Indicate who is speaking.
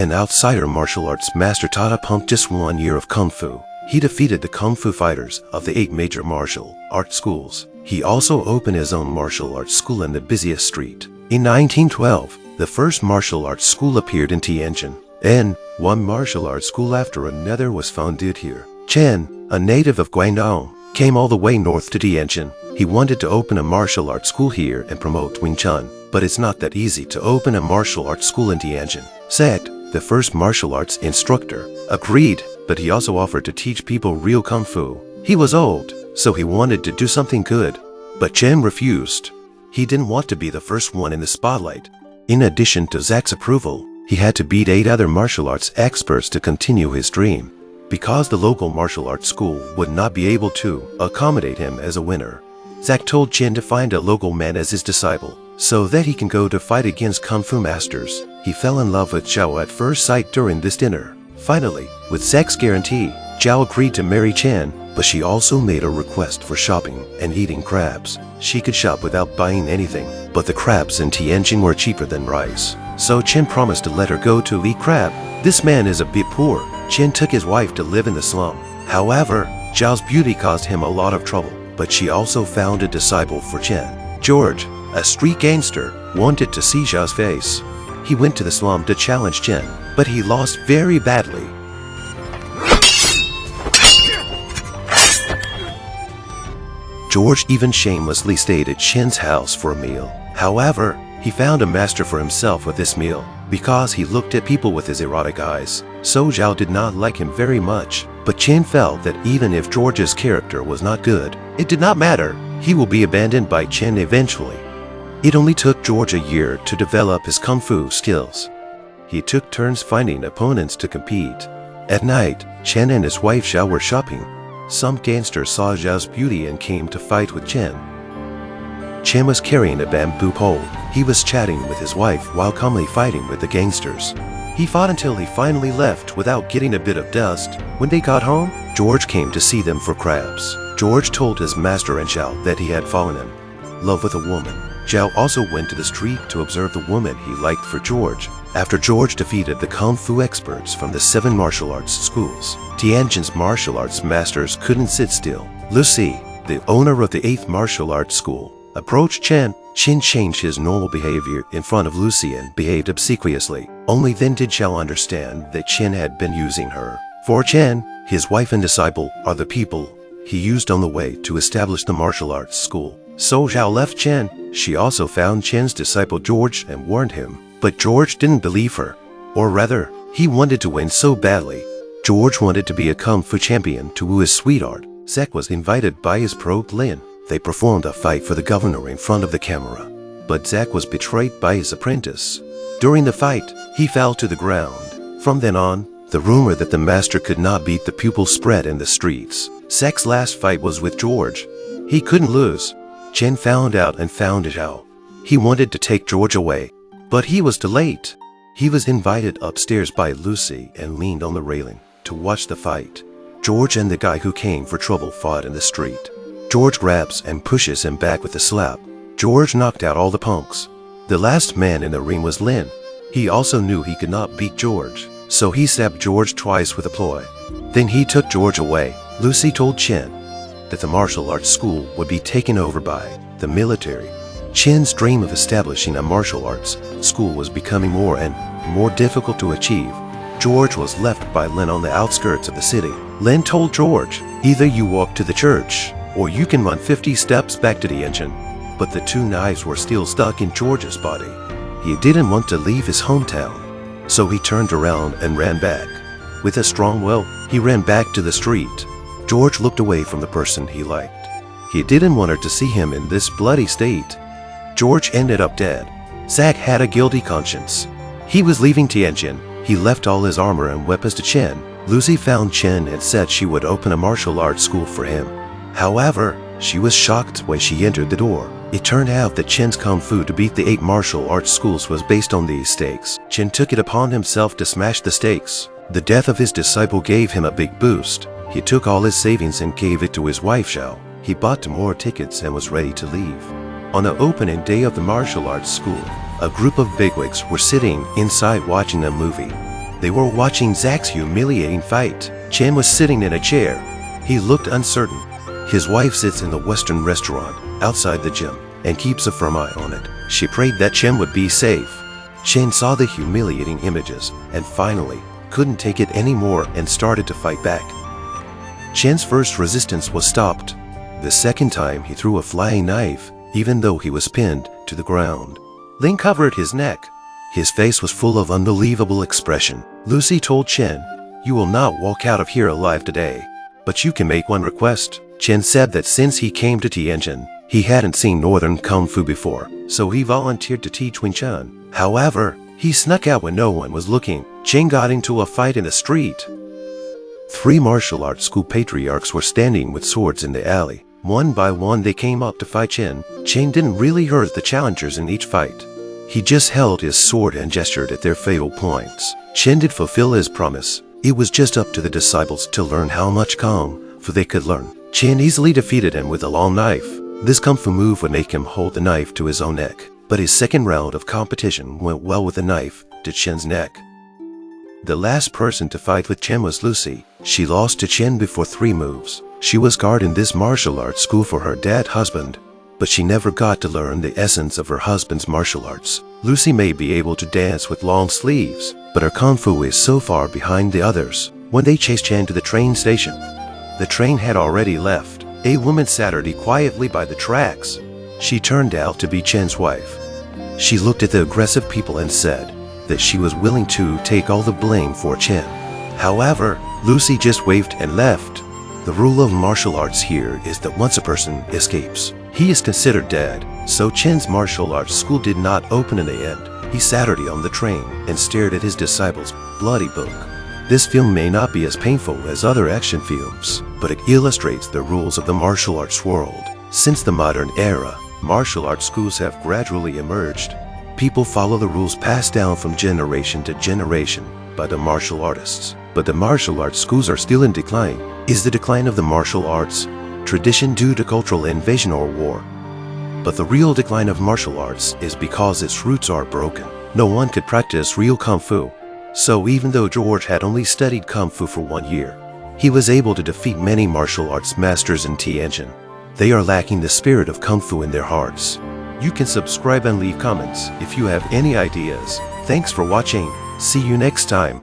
Speaker 1: An outsider martial arts master taught upon just 1 year of kung fu. He defeated the kung fu fighters of the 8 major martial art schools. He also opened his own martial arts school in the busiest street. In 1912, the first martial arts school appeared in Tianjin, and one martial arts school after another was founded here. Chen, a native of Guangdong, came all the way north to Tianjin. He wanted to open a martial arts school here and promote Wing Chun, but it's not that easy to open a martial arts school in Tianjin. Zack, the first martial arts instructor, agreed, but he also offered to teach people real kung fu. He was old, so he wanted to do something good, but Chen refused. He didn't want to be the first one in the spotlight. In addition to Zack's approval, he had to beat 8 other martial arts experts to continue his dream, because the local martial arts school would not be able to accommodate him as a winner. Zack told Chen to find a local man as his disciple, so that he can go to fight against kung fu masters. He fell in love with Zhao at first sight during this dinner. Finally, with Zack's guarantee, Zhao agreed to marry Chen, but she also made a request for shopping and eating crabs. She could shop without buying anything, but the crabs in Tianjin were cheaper than rice. So Chen promised to let her go to eat crab. This man is a bit poor. Chen took his wife to live in the slum. However, Zhao's beauty caused him a lot of trouble, but she also found a disciple for Chen. George, a street gangster, wanted to see Zhao's face. He went to the slum to challenge Chen, but he lost very badly. George even shamelessly stayed at Chen's house for a meal. However, he found a master for himself with this meal, because he looked at people with his erotic eyes. So Zhao did not like him very much, but Chen felt that even if George's character was not good, it did not matter. He will be abandoned by Chen eventually. It only took George a year to develop his kung fu skills. He took turns finding opponents to compete. At night, Chen and his wife Zhao were shopping. Some gangsters saw Zhao's beauty and came to fight with Chen. Chen was carrying a bamboo pole. He was chatting with his wife while calmly fighting with the gangsters. He fought until he finally left without getting a bit of dust. When they got home, George came to see them for crabs. George told his master and Zhao that he had fallen in love with a woman. Zhao also went to the street to observe the woman he liked for George. After George defeated the kung fu experts from the 7 martial arts schools, Tianjin's martial arts masters couldn't sit still. Lucy, the owner of the 8th martial arts school, approached Chen. Chen changed his normal behavior in front of Lucy and behaved obsequiously. Only then did Zhao understand that Chen had been using her. For Chen, his wife and disciple are the people he used on the way to establish the martial arts school. So Zhao left Chen. She also found Chen's disciple George and warned him. But George didn't believe her. Or rather, he wanted to win so badly. George wanted to be a kung fu champion to woo his sweetheart. Zack was invited by his pro Lin. They performed a fight for the governor in front of the camera. But Zack was betrayed by his apprentice. During the fight, he fell to the ground. From then on, the rumor that the master could not beat the pupil spread in the streets. Zack's last fight was with George. He couldn't lose. Chen found out and found Zhao. He wanted to take George away, but he was too late. He was invited upstairs by Lucy and leaned on the railing to watch the fight. George and the guy who came for trouble fought in the street. George grabs and pushes him back with a slap. George knocked out all the punks. The last man in the ring was Lin. He also knew he could not beat George, so he stabbed George twice with a ploy. Then he took George away. Lucy told Chen that the martial arts school would be taken over by the military. Chen's dream of establishing a martial arts school was becoming more and more difficult to achieve. George was left by Lin on the outskirts of the city. Lin told George, either you walk to the church, or you can run 50 steps back to the engine. But the 2 knives were still stuck in George's body. He didn't want to leave his hometown, so he turned around and ran back. With a strong will, he ran back to the street. George looked away from the person he liked. He didn't want her to see him in this bloody state. George ended up dead. Zack had a guilty conscience. He was leaving Tianjin. He left all his armor and weapons to Chen. Lucy found Chen and said she would open a martial arts school for him. However, she was shocked when she entered the door. It turned out that Chen's kung fu to beat the 8 martial arts schools was based on these stakes. Chen took it upon himself to smash the stakes. The death of his disciple gave him a big boost. He took all his savings and gave it to his wife Zhao. He bought more tickets and was ready to leave. On the opening day of the martial arts school, a group of bigwigs were sitting inside watching a movie. They were watching Zach's humiliating fight. Chen was sitting in a chair. He looked uncertain. His wife sits in the Western restaurant outside the gym and keeps a firm eye on it. She prayed that Chen would be safe. Chen saw the humiliating images and finally couldn't take it anymore and started to fight back. Chen's first resistance was stopped. The second time he threw a flying knife, even though he was pinned to the ground. Ling covered his neck. His face was full of unbelievable expression. Lucy told Chen, "You will not walk out of here alive today, but you can make one request." Chen said that since he came to Tianjin, he hadn't seen Northern Kung Fu before, so he volunteered to teach Wing Chun. However, he snuck out when no one was looking. Chen got into a fight in the street. 3 martial arts school patriarchs were standing with swords in the alley. One by one they came up to fight Chen. Chen didn't really hurt the challengers in each fight. He just held his sword and gestured at their fatal points. Chen did fulfill his promise. It was just up to the disciples to learn how much Kung Fu they could learn. Chen easily defeated him with a long knife. This Kung Fu move would make him hold the knife to his own neck. But his second round of competition went well with the knife to Chen's neck. The last person to fight with Chen was Lucy. She lost to Chen before 3 moves. She was guarding this martial arts school for her dead husband, but she never got to learn the essence of her husband's martial arts. Lucy may be able to dance with long sleeves, but her Kung Fu is so far behind the others. When they chased Chen to the train station, the train had already left. A woman sat her quietly by the tracks. She turned out to be Chen's wife. She looked at the aggressive people and said that she was willing to take all the blame for Chen. However, Lucy just waved and left. The rule of martial arts here is that once a person escapes, he is considered dead. So Chen's martial arts school did not open in the end. He sat on the train and stared at his disciples' bloody book. This film may not be as painful as other action films, but it illustrates the rules of the martial arts world. Since the modern era, martial arts schools have gradually emerged. People follow the rules passed down from generation to generation by the martial artists. But the martial arts schools are still in decline. Is the decline of the martial arts tradition due to cultural invasion or war? But the real decline of martial arts is because its roots are broken. No one could practice real Kung Fu. So even though George had only studied Kung Fu for 1 year, he was able to defeat many martial arts masters in Tianjin. They are lacking the spirit of Kung Fu in their hearts. You can subscribe and leave comments if you have any ideas. Thanks for watching. See you next time.